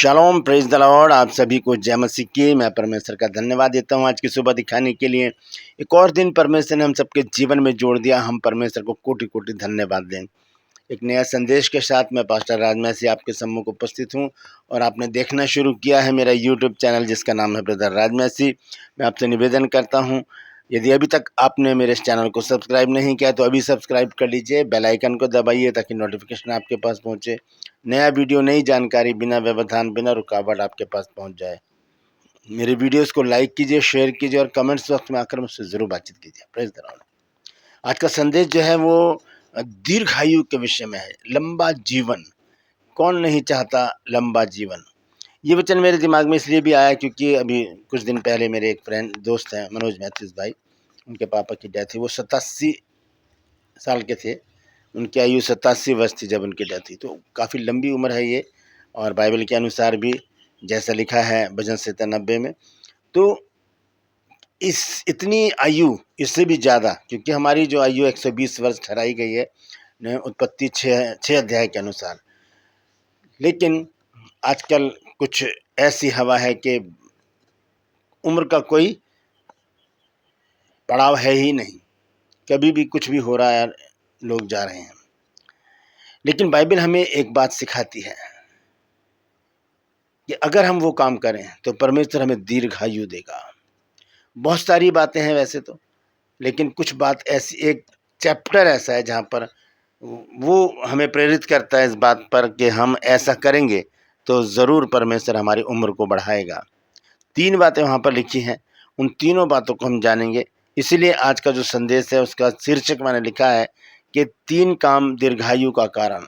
Shalom, praise the Lord. आप सभी को जय मसीह की। मैं परमेश्वर का धन्यवाद देता हूं आज की सुबह दिखाने के लिए। एक और दिन परमेश्वर ने हम सबके जीवन में जोड़ दिया। हम परमेश्वर को कोटि कोटि धन्यवाद दें। एक नया संदेश के साथ मैं पास्टर राजमसी आपके सम्मुख उपस्थित हूं और आपने देखना शुरू किया है मेरा यूट्यूब चैनल जिसका नाम है ब्रदर राजमसी। मैं आपसे निवेदन करता हूं, यदि अभी तक आपने मेरे इस चैनल को सब्सक्राइब नहीं किया तो अभी सब्सक्राइब कर लीजिए, बेल आइकन को दबाइए ताकि नोटिफिकेशन आपके पास पहुंचे। नया वीडियो, नई जानकारी बिना व्यवधान, बिना रुकावट आपके पास पहुंच जाए। मेरे वीडियोस को लाइक कीजिए, शेयर कीजिए और कमेंट्स बॉक्स में आकर मुझसे ज़रूर बातचीत कीजिए। Praise the Lord. आज का संदेश जो है वो दीर्घायु के विषय में है। लंबा जीवन, कौन नहीं चाहता लंबा जीवन। ये वचन मेरे दिमाग में इसलिए भी आया क्योंकि अभी कुछ दिन पहले मेरे एक फ्रेंड दोस्त हैं मनोज मैथ्यूज भाई, उनके पापा की डेथ हुई। वो 87 साल के थे। उनकी आयु 87 वर्ष थी जब उनकी डेथ हुई। तो काफ़ी लंबी उम्र है ये, और बाइबल के अनुसार भी जैसा लिखा है भजन 97 में। तो इस इतनी आयु, इससे भी ज़्यादा, क्योंकि हमारी जो आयु 120 वर्ष ठहराई गई है उत्पत्ति 6 अध्याय के अनुसार। लेकिन आजकल कुछ ऐसी हवा है कि उम्र का कोई पड़ाव है ही नहीं, कभी भी कुछ भी हो रहा है, लोग जा रहे हैं। लेकिन बाइबल हमें एक बात सिखाती है कि अगर हम वो काम करें तो परमेश्वर हमें दीर्घायु देगा। बहुत सारी बातें हैं वैसे तो, लेकिन कुछ बात ऐसी, एक चैप्टर ऐसा है जहाँ पर वो हमें प्रेरित करता है इस बात पर कि हम ऐसा करेंगे तो ज़रूर परमेश्वर हमारी उम्र को बढ़ाएगा। 3 बातें वहाँ पर लिखी हैं, उन तीनों बातों को हम जानेंगे। इसीलिए आज का जो संदेश है उसका शीर्षक मैंने लिखा है कि 3 काम दीर्घायु का कारण।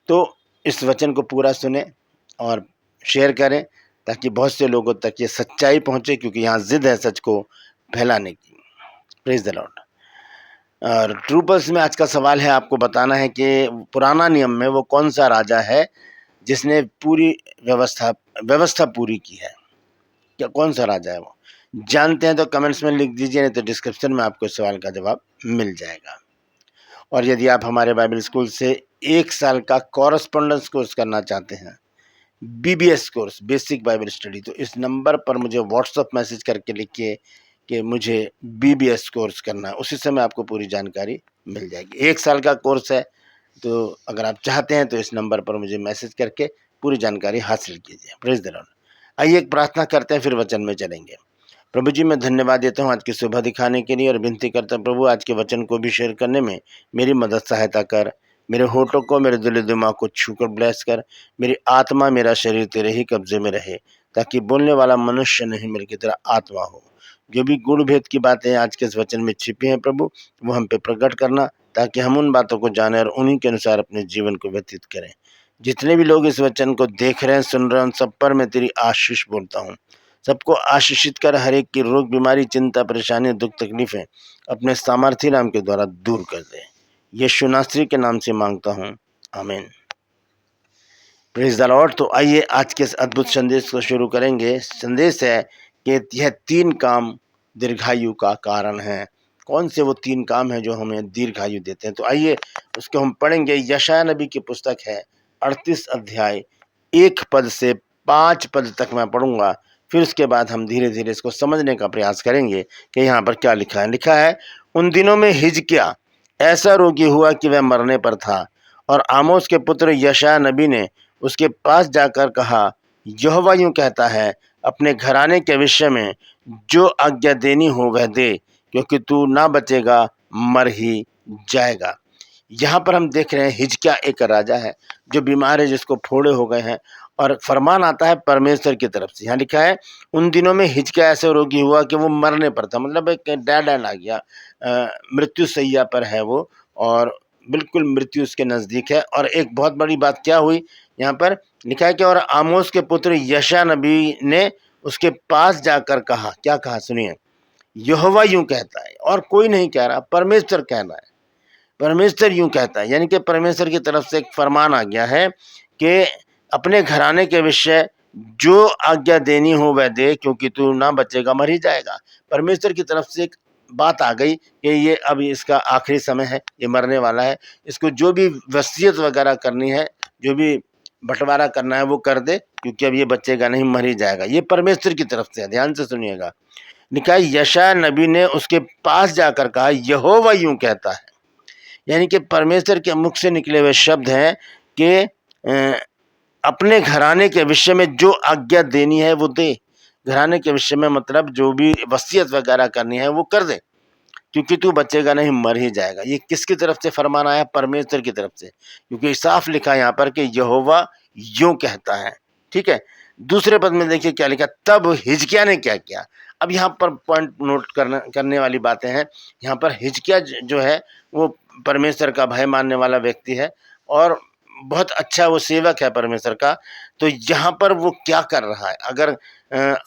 तो इस वचन को पूरा सुने और शेयर करें ताकि बहुत से लोगों तक ये सच्चाई पहुँचे, क्योंकि यहाँ ज़िद है सच को फैलाने की। Praise the Lord. और ट्रू पल्स में आज का सवाल है, आपको बताना है कि पुराना नियम में वो कौन सा राजा है जिसने पूरी व्यवस्था पूरी की है। क्या कौन सा राजा है वो? जानते हैं तो कमेंट्स में लिख दीजिए, नहीं तो डिस्क्रिप्शन में आपको इस सवाल का जवाब मिल जाएगा। और यदि आप हमारे बाइबल स्कूल से 1 साल का कॉरेस्पॉन्डेंस कोर्स करना चाहते हैं, BBS course, basic Bible study, तो इस नंबर पर मुझे व्हाट्सएप मैसेज करके लिखिए कि मुझे BBS कोर्स करना है। उसी समय आपको पूरी जानकारी मिल जाएगी। 1 साल का कोर्स है, तो अगर आप चाहते हैं तो इस नंबर पर मुझे मैसेज करके पूरी जानकारी हासिल कीजिए। Praise the Lord. आइए एक प्रार्थना करते हैं, फिर वचन में चलेंगे। प्रभु जी, मैं धन्यवाद देता हूँ आज की सुबह दिखाने के लिए और विनती करता हूँ प्रभु आज के वचन को भी शेयर करने में मेरी मदद सहायता कर। मेरे होठों को, मेरे दिल दिमाग को छूकर ब्लेस कर। मेरी आत्मा, मेरा शरीर तेरे ही कब्जे में रहे, ताकि बोलने वाला मनुष्य नहीं मेरे की तरह आत्मा हो। जो भी गुण भेद की बातें आज के इस वचन में छिपी हैं प्रभु, वो हम पे प्रकट करना, ताकि हम उन बातों को जाने और उन्हीं के अनुसार अपने जीवन को व्यतीत करें। जितने भी लोग इस वचन को देख रहे हैं, सुन रहे हैं, उन सब पर मैं तेरी आशीष बोलता हूँ। सबको आशीषित कर, हर एक की रोग, बीमारी, चिंता, परेशानी, दुख, तकलीफें अपने सामर्थ्य नाम के द्वारा दूर कर दे। यीशु नासरी के नाम से मांगता हूँ, आमीन। Praise the Lord. तो आइए आज के इस अद्भुत संदेश को शुरू करेंगे। संदेश है कि यह 3 काम दीर्घायु का कारण है। कौन से वो 3 काम हैं जो हमें दीर्घायु देते हैं? तो आइए उसको हम पढ़ेंगे। यशायाह नबी की पुस्तक है 38 अध्याय 1 पद से 5 पद तक मैं पढ़ूंगा। फिर उसके बाद हम धीरे धीरे इसको समझने का प्रयास करेंगे कि यहाँ पर क्या लिखा है। लिखा है, उन दिनों में हिजकिय्याह ऐसा रोगी हुआ कि वह मरने पर था, और आमोस के पुत्र यशायाह नबी ने उसके पास जाकर कहा, यहोवा यूं कहता है, अपने घराने के विषय में जो आज्ञा देनी हो वह दे, क्योंकि तू ना बचेगा, मर ही जाएगा। यहाँ पर हम देख रहे हैं हिजकिय्याह एक राजा है जो बीमार है, जिसको फोड़े हो गए हैं, और फरमान आता है परमेश्वर की तरफ से। यहाँ लिखा है, उन दिनों में हिजकिय्याह ऐसे रोगी हुआ कि वो मरने पर था, मतलब एक डेड एंड आ गया, मृत्यु सैया पर है वो, और बिल्कुल मृत्यु उसके नज़दीक है। और एक बहुत बड़ी बात क्या हुई, यहाँ पर लिखा है कि और आमोस के पुत्र यशायाह नबी ने उसके पास जाकर कहा। क्या कहा? सुनिए, यहोवा यूं कहता है, और कोई नहीं कह रहा, परमेश्वर कह रहा है। परमेश्वर यूं कहता है, यानी कि परमेश्वर की तरफ से एक फरमान आ गया है कि अपने घराने के विषय जो आज्ञा देनी हो वह दे, क्योंकि तू ना बचेगा, मर ही जाएगा। परमेश्वर की तरफ से एक बात आ गई कि ये अब इसका आखिरी समय है, ये मरने वाला है। इसको जो भी वसीयत वगैरह करनी है, जो भी बंटवारा करना है वो कर दे, क्योंकि अब ये बचेगा नहीं, मर ही जाएगा। ये परमेश्वर की तरफ से है, ध्यान से सुनिएगा। लिखा है यशायाह नबी ने उसके पास जाकर कहा, यहोवा यूं कहता है। यानी कि परमेश्वर के मुख से निकले हुए शब्द हैं कि अपने घराने के विषय में जो आज्ञा देनी है वो दे। घराने के विषय में मतलब जो भी वसीयत वगैरह करनी है वो कर दे, क्योंकि तू बचेगा नहीं, मर ही जाएगा। ये किसकी तरफ से फरमान आया? परमेश्वर की तरफ से, क्योंकि साफ लिखा है यहाँ पर कि यहोवा यूं कहता है। ठीक है, दूसरे पद में देखिए क्या लिखा, तब हिजकिय्याह ने क्या किया। अब यहाँ पर पॉइंट नोट करने वाली बातें हैं। यहाँ पर हिजकिय्याह जो है वो परमेश्वर का भय मानने वाला व्यक्ति है और बहुत अच्छा वो सेवक है परमेश्वर का। तो यहाँ पर वो क्या कर रहा है? अगर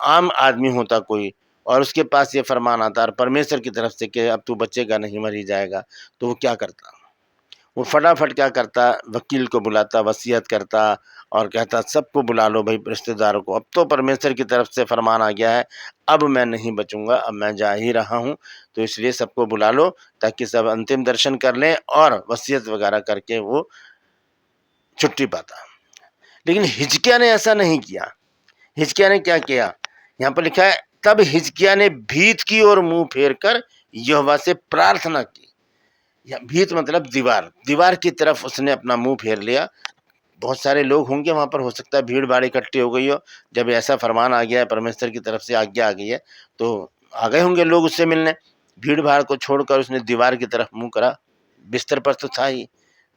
आम आदमी होता कोई और उसके पास ये फरमान आता और परमेश्वर की तरफ से कि अब तू बचेगा नहीं, मर ही जाएगा, तो वो क्या करता? वो फटाफट क्या करता, वकील को बुलाता, वसीयत करता और कहता सबको बुला लो भाई, रिश्तेदारों को, अब तो परमेश्वर की तरफ से फरमान आ गया है, अब मैं नहीं बचूंगा, अब मैं जा ही रहा हूँ, तो इसलिए सबको बुला लो ताकि सब अंतिम दर्शन कर लें और वसीयत वगैरह करके वो छुट्टी पाता। लेकिन हिजकिय्याह ने ऐसा नहीं किया। हिजकिय्याह ने क्या किया? यहाँ पर लिखा है, तब हिजकिय्याह ने भीत की ओर मुंह फेर कर यहोवा से प्रार्थना की। या भीत मतलब दीवार, दीवार की तरफ उसने अपना मुंह फेर लिया। बहुत सारे लोग होंगे वहां पर, हो सकता है भीड़ भाड़ इकट्ठी हो गई हो, जब ऐसा फरमान आ गया है, परमेश्वर की तरफ से आज्ञा आ गई है, तो आ गए होंगे लोग उससे मिलने। भीड़ भाड़ को छोड़कर उसने दीवार की तरफ मुंह करा, बिस्तर पर तो था ही,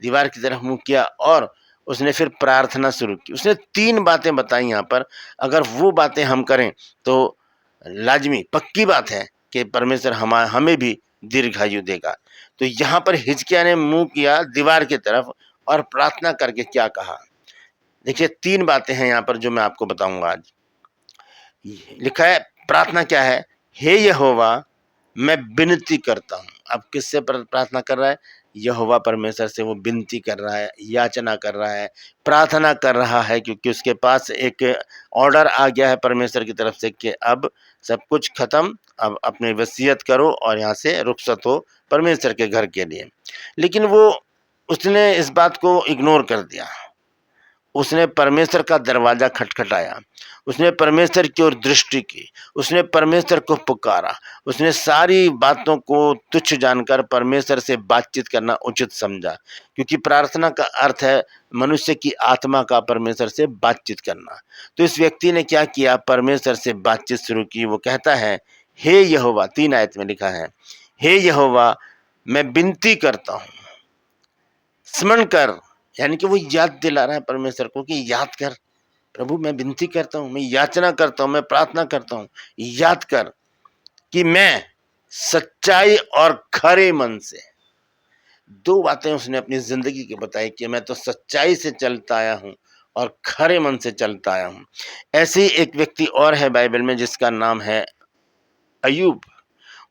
दीवार की तरफ मुंह किया और उसने फिर प्रार्थना शुरू की। उसने 3 बातें बताई यहाँ पर। अगर वो बातें हम करें तो लाजमी पक्की बात है कि परमेश्वर हमें भी दीर्घायु देगा। तो यहाँ पर हिजकिय्याह ने मुंह किया दीवार की तरफ और प्रार्थना करके क्या कहा? देखिए 3 बातें हैं यहाँ पर जो मैं आपको बताऊंगा आज। लिखा है, प्रार्थना क्या है? हे यहोवा, मैं विनती करता हूँ। अब किससे प्रार्थना कर रहा है? यहोवा परमेश्वर से वो विनती कर रहा है, याचना कर रहा है, प्रार्थना कर रहा है, क्योंकि उसके पास एक ऑर्डर आ गया है परमेश्वर की तरफ से कि अब सब कुछ खत्म, अब अपनी वसीयत करो और यहाँ से रुखसत हो परमेश्वर के घर के लिए। लेकिन उसने इस बात को इग्नोर कर दिया। उसने परमेश्वर का दरवाजा खटखटाया, उसने परमेश्वर की ओर दृष्टि की, उसने परमेश्वर को पुकारा, उसने सारी बातों को तुच्छ जानकर परमेश्वर से बातचीत करना उचित समझा, क्योंकि प्रार्थना का अर्थ है मनुष्य की आत्मा का परमेश्वर से बातचीत करना। तो इस व्यक्ति ने क्या किया? परमेश्वर से बातचीत शुरू की। वो कहता है, हे यहोवा, 3 आयत में लिखा है, हे यहोवा, मैं विनती करता हूँ, स्मरण कर। यानी कि वो याद दिला रहा है परमेश्वर को कि याद कर प्रभु, मैं विनती करता हूँ, मैं याचना करता हूँ, मैं प्रार्थना करता हूँ, याद कर कि मैं सच्चाई और खरे मन से। 2 बातें उसने अपनी जिंदगी की बताई कि मैं तो सच्चाई से चलता आया हूँ और खरे मन से चलता आया हूँ। ऐसे ही एक व्यक्ति और है बाइबल में जिसका नाम है अयूब।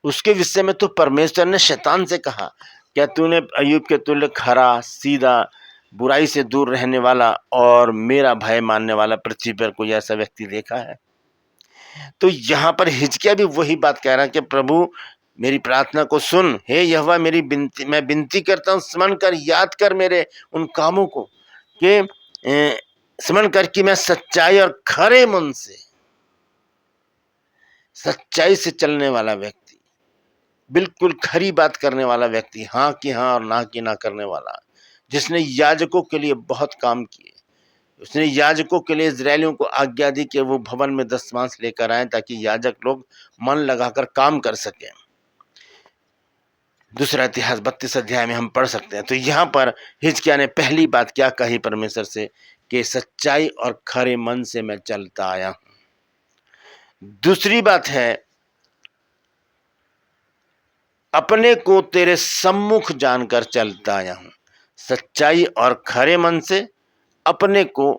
उसके विषय में तो परमेश्वर ने शैतान से कहा, क्या तूने अयूब के तुल्य खरा, सीधा, बुराई से दूर रहने वाला और मेरा भय मानने वाला पृथ्वी पर कोई ऐसा व्यक्ति देखा है? तो यहाँ पर हिजकिय्याह भी वही बात कह रहा है कि प्रभु, मेरी प्रार्थना को सुन, हे यहोवा, मेरी विनती, मैं विनती करता हूँ, स्मरण कर, याद कर मेरे उन कामों को, कि स्मरण कर कि मैं सच्चाई और खरे मन से, सच्चाई से चलने वाला व्यक्ति, बिल्कुल खरी बात करने वाला व्यक्ति, हाँ की हाँ और ना की ना करने वाला, जिसने याजकों के लिए बहुत काम किए। उसने याजकों के लिए इजरायलियों को आज्ञा दी कि वो भवन में दशमांश लेकर आए ताकि याजक लोग मन लगाकर काम कर सकें। दूसरा इतिहास 32 अध्याय में हम पढ़ सकते हैं। तो यहाँ पर हिजकिय्याह ने पहली बात क्या कही परमेश्वर से कि सच्चाई और खरे मन से मैं चलता आया हूं। दूसरी बात है, अपने को तेरे सम्मुख जानकर चलता आया हूं। सच्चाई और खरे मन से अपने को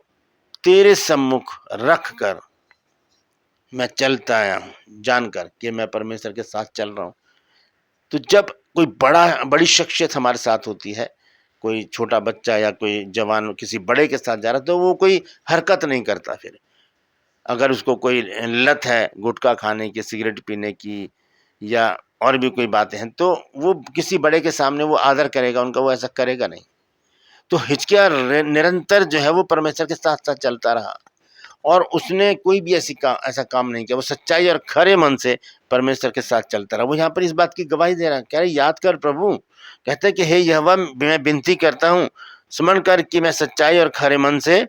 तेरे सम्मुख रख कर मैं चलता आया हूं, जानकर कि मैं परमेश्वर के साथ चल रहा हूं। तो जब कोई बड़ी शख्सियत हमारे साथ होती है, कोई छोटा बच्चा या कोई जवान किसी बड़े के साथ जा रहा है, तो वो कोई हरकत नहीं करता। फिर अगर उसको कोई लत है गुटखा खाने की, सिगरेट पीने की या और भी कोई बातें हैं, तो वो किसी बड़े के सामने वो आदर करेगा उनका, वो ऐसा करेगा नहीं। तो हिजकिय्याह निरंतर जो है वो परमेश्वर के साथ साथ चलता रहा और उसने कोई भी ऐसा काम नहीं किया। वो सच्चाई और खरे मन से परमेश्वर के साथ चलता रहा। वो यहाँ पर इस बात की गवाही दे रहा है, कह रहे याद कर प्रभु, कहते हैं कि हे यहोवा, मैं विनती करता हूँ, स्मरण कर कि मैं सच्चाई और खरे मन से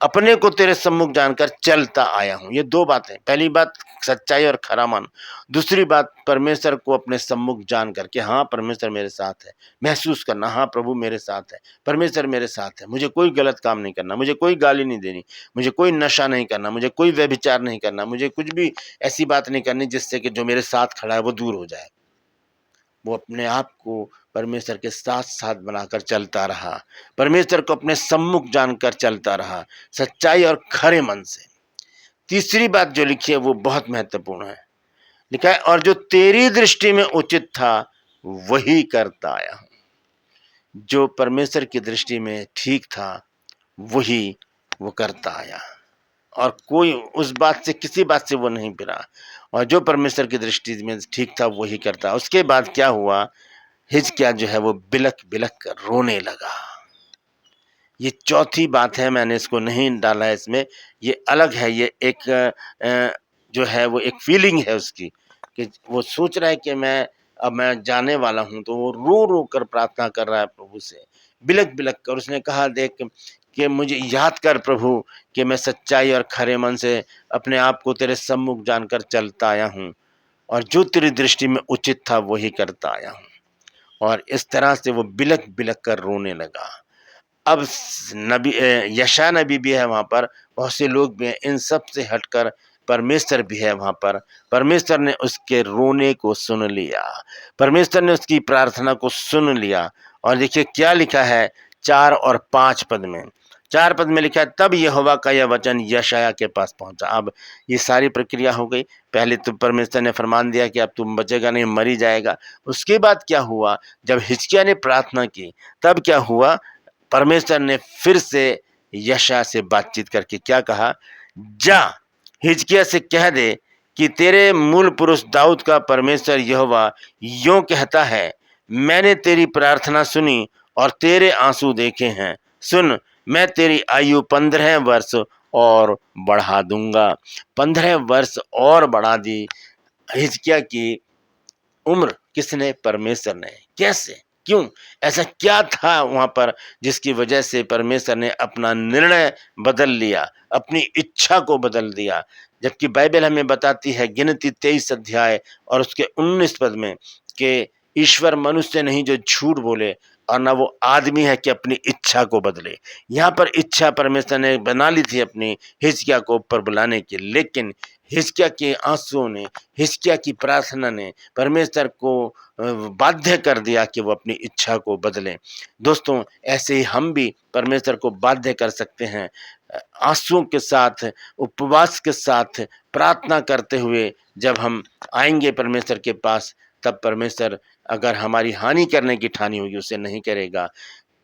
अपने को तेरे सम्मुख जानकर चलता आया हूँ। ये दो बातें, पहली बात सच्चाई और खरा मन, दूसरी बात परमेश्वर को अपने सम्मुख जान करके, हाँ परमेश्वर मेरे साथ है, महसूस करना, हाँ प्रभु मेरे साथ है, परमेश्वर मेरे साथ है, मुझे कोई गलत काम नहीं करना, मुझे कोई गाली नहीं देनी, मुझे कोई नशा नहीं करना, मुझे कोई व्यभिचार नहीं करना, मुझे कुछ भी ऐसी बात नहीं करनी जिससे कि जो मेरे साथ खड़ा है वो दूर हो जाए। वो अपने आप को परमेश्वर के साथ साथ बनाकर चलता रहा, परमेश्वर को अपने सम्मुख जानकर चलता रहा, सच्चाई और खरे मन से। तीसरी बात जो लिखी है वो बहुत महत्वपूर्ण है, लिखा है और जो तेरी दृष्टि में उचित था वही करता आया हूं। जो परमेश्वर की दृष्टि में ठीक था वही वो करता आया, और कोई उस बात से, किसी बात से वो नहीं फिरा, और जो परमेश्वर की दृष्टि में ठीक था वही करता। उसके बाद क्या हुआ, हिजकिय्याह जो है वो बिलक बिलक कर रोने लगा। ये चौथी बात है, मैंने इसको नहीं डाला है इसमें, ये अलग है, ये एक जो है वो एक फीलिंग है उसकी, कि वो सोच रहा है कि मैं जाने वाला हूँ, तो वो रो रो कर प्रार्थना कर रहा है प्रभु से, बिलक बिलक कर। उसने कहा देख कि मुझे याद कर प्रभु कि मैं सच्चाई और खरे मन से अपने आप को तेरे सम्मुख जानकर चलता आया हूँ, और जो तेरी दृष्टि में उचित था वही करता आया हूँ। और इस तरह से वो बिलक बिलक कर रोने लगा। अब नबी यशायाह नबी भी है वहाँ पर, बहुत से लोग भी हैं, इन सब से हटकर परमेश्वर भी है वहाँ पर। परमेश्वर ने उसके रोने को सुन लिया, परमेश्वर ने उसकी प्रार्थना को सुन लिया। और देखिए क्या लिखा है 4 और 5 पद में। 4 पद में लिखा है, तब यहोवा का यह वचन यशायाह के पास पहुंचा। अब ये सारी प्रक्रिया हो गई। पहले तो परमेश्वर ने फरमान दिया कि अब तुम बचेगा नहीं, मर ही जाएगा। उसके बाद क्या हुआ, जब हिजकिय्याह ने प्रार्थना की तब क्या हुआ, परमेश्वर ने फिर से यशायाह से बातचीत करके क्या कहा, जा हिजकिय्याह से कह दे कि तेरे मूल पुरुष दाऊद का परमेश्वर यहोवा यों कहता है, मैंने तेरी प्रार्थना सुनी और तेरे आंसू देखे हैं। सुन, मैं तेरी आयु 15 वर्ष और बढ़ा दूंगा। 15 वर्ष और बढ़ा दी हिजकिय्याह की उम्र। किसने? परमेश्वर ने। कैसे? क्यों? ऐसा क्या था वहां पर जिसकी वजह से परमेश्वर ने अपना निर्णय बदल लिया, अपनी इच्छा को बदल दिया? जबकि बाइबल हमें बताती है, गिनती 23 अध्याय और उसके 19 पद में, कि ईश्वर मनुष्य नहीं जो झूठ बोले, और ना वो आदमी है कि अपनी इच्छा को बदले। यहाँ पर इच्छा परमेश्वर ने बना ली थी अपनी हिजकिय्याह को ऊपर बुलाने की, लेकिन हिजकिय्याह के आंसुओं ने, हिजकिय्याह की प्रार्थना ने परमेश्वर को बाध्य कर दिया कि वो अपनी इच्छा को बदलें। दोस्तों, ऐसे ही हम भी परमेश्वर को बाध्य कर सकते हैं, आंसुओं के साथ, उपवास के साथ प्रार्थना करते हुए जब हम आएंगे परमेश्वर के पास, तब परमेश्वर अगर हमारी हानि करने की ठानी होगी उसे नहीं करेगा।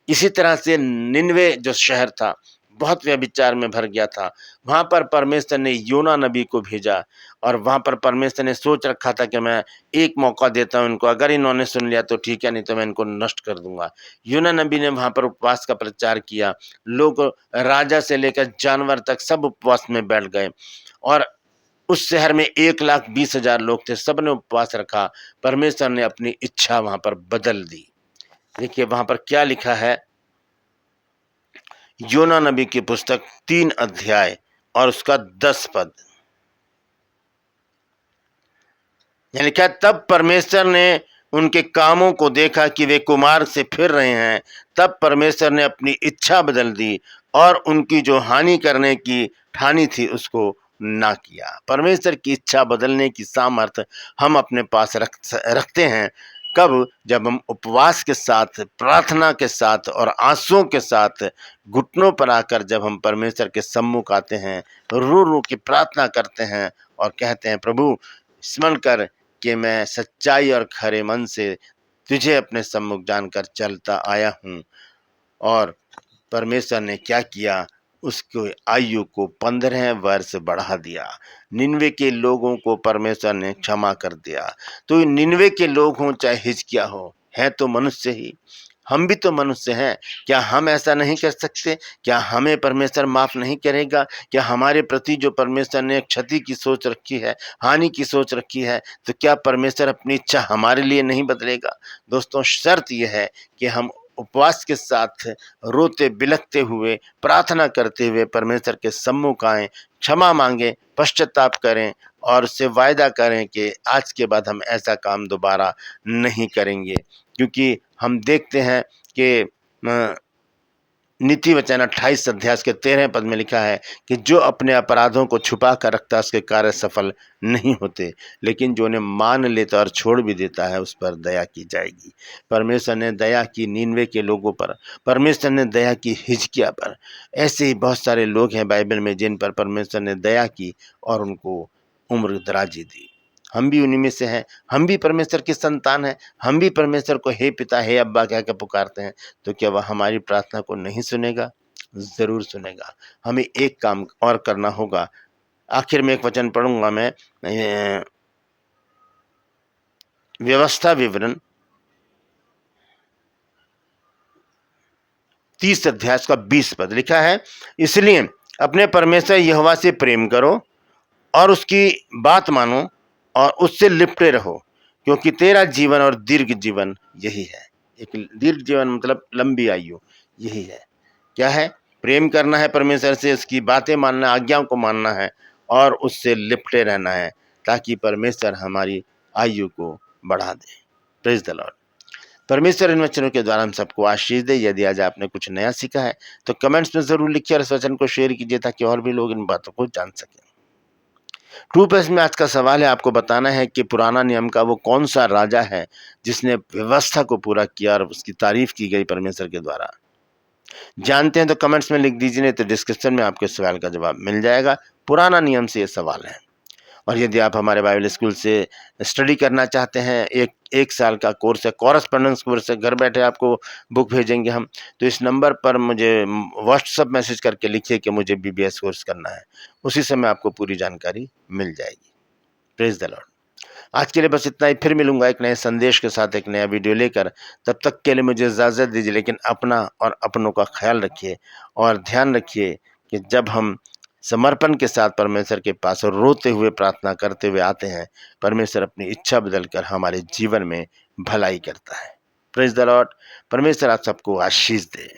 इसी तरह से निनवे जो शहर था, बहुत व्यभिचार में भर गया था, वहाँ पर परमेश्वर ने योना नबी को भेजा, और वहाँ पर परमेश्वर ने सोच रखा था कि मैं एक मौका देता हूँ इनको, अगर इन्होंने सुन लिया तो ठीक है, नहीं तो मैं इनको नष्ट कर दूंगा। योना नबी ने वहाँ पर उपवास का प्रचार किया। लोग, राजा से लेकर जानवर तक, सब उपवास में बैठ गए, और उस शहर में 1,20,000 लोग थे, सबने उपवास रखा। परमेश्वर ने अपनी इच्छा वहाँ पर बदल दी। देखिए वहाँ पर क्या लिखा है, योना नबी की पुस्तक 3 अध्याय और उसका 10 पद। यानी क्या, तब परमेश्वर ने उनके कामों को देखा कि वे कुमार्ग से फिर रहे हैं, तब परमेश्वर ने अपनी इच्छा बदल दी और उनकी जो हानि करने की ठानी थी उसको ना किया। परमेश्वर की इच्छा बदलने की सामर्थ्य हम अपने पास रखते हैं। कब? जब हम उपवास के साथ, प्रार्थना के साथ और आंसुओं के साथ घुटनों पर आकर जब हम परमेश्वर के सम्मुख आते हैं, रो रो के प्रार्थना करते हैं और कहते हैं, प्रभु स्मरण कर कि मैं सच्चाई और खरे मन से तुझे अपने सम्मुख जानकर चलता आया हूँ। और परमेश्वर ने क्या किया, उसको आयु को 15 वर्ष बढ़ा दिया। निनवे के लोगों को परमेश्वर ने क्षमा कर दिया। तो निनवे के लोग हों चाहे हिजकिय्याह हो, है तो मनुष्य ही, हम भी तो मनुष्य हैं। क्या हम ऐसा नहीं कर सकते? क्या हमें परमेश्वर माफ़ नहीं करेगा? क्या हमारे प्रति जो परमेश्वर ने क्षति की सोच रखी है, हानि की सोच रखी है, तो क्या परमेश्वर अपनी इच्छा हमारे लिए नहीं बदलेगा? दोस्तों, शर्त यह है कि हम उपवास के साथ रोते बिलखते हुए, प्रार्थना करते हुए परमेश्वर के सम्मुख आएँ, क्षमा माँगें, पश्चाताप करें और उससे वायदा करें कि आज के बाद हम ऐसा काम दोबारा नहीं करेंगे। क्योंकि हम देखते हैं कि नीति वचन 28 अध्याय के 13 पद में लिखा है कि जो अपने अपराधों को छुपा कर रखता है उसके कार्य सफल नहीं होते, लेकिन जो उन्हें मान लेता और छोड़ भी देता है उस पर दया की जाएगी। परमेश्वर ने दया की नीनवे के लोगों पर, परमेश्वर ने दया की हिजकिय्याह पर। ऐसे ही बहुत सारे लोग हैं बाइबल में जिन पर परमेश्वर ने दया की और उनको उम्र दराजी दी। हम भी उन्हीं में से हैं, हम भी परमेश्वर की संतान हैं, हम भी परमेश्वर को हे पिता, हे अब्बा कह के पुकारते हैं। तो क्या वह हमारी प्रार्थना को नहीं सुनेगा? ज़रूर सुनेगा। हमें एक काम और करना होगा। आखिर में एक वचन पढ़ूंगा मैं, व्यवस्था विवरण 30 अध्याय का 20 पद लिखा है, इसलिए अपने परमेश्वर यहोवा से प्रेम करो और उसकी बात मानो और उससे लिपटे रहो, क्योंकि तेरा जीवन और दीर्घ जीवन यही है। एक दीर्घ जीवन मतलब लंबी आयु, यही है। क्या है? प्रेम करना है परमेश्वर से, उसकी बातें मानना, आज्ञाओं को मानना है और उससे लिपटे रहना है, ताकि परमेश्वर हमारी आयु को बढ़ा दे। Praise the Lord. परमेश्वर इन वचनों के द्वारा हम सबको आशीष दे। यदि आज आपने कुछ नया सीखा है तो कमेंट्स में ज़रूर लिखिए और इस वचन को शेयर कीजिए ताकि और भी लोग इन बातों को जान सकें। ट्रू पेस में आज का सवाल है, आपको बताना है कि पुराना नियम का वो कौन सा राजा है जिसने व्यवस्था को पूरा किया और उसकी तारीफ की गई परमेश्वर के द्वारा। जानते हैं तो कमेंट्स में लिख दीजिए, नहीं तो डिस्क्रिप्शन में आपके सवाल का जवाब मिल जाएगा। पुराना नियम से ये सवाल है। और यदि आप हमारे बाइबल स्कूल से स्टडी करना चाहते हैं, एक साल का कोर्स है, कॉरेस्पॉन्डेंस कोर्स है, घर बैठे आपको बुक भेजेंगे हम। तो इस नंबर पर मुझे व्हाट्सएप मैसेज करके लिखिए कि मुझे बीबीएस कोर्स करना है, उसी समय आपको पूरी जानकारी मिल जाएगी। Praise the Lord. आज के लिए बस इतना ही। फिर मिलूंगा एक नए संदेश के साथ, एक नया वीडियो लेकर। तब तक के लिए मुझे इजाज़त दीजिए, लेकिन अपना और अपनों का ख्याल रखिए और ध्यान रखिए कि जब हम समर्पण के साथ परमेश्वर के पास और रोते हुए प्रार्थना करते हुए आते हैं, परमेश्वर अपनी इच्छा बदलकर हमारे जीवन में भलाई करता है। Praise the Lord. परमेश्वर आप सबको आशीष दे।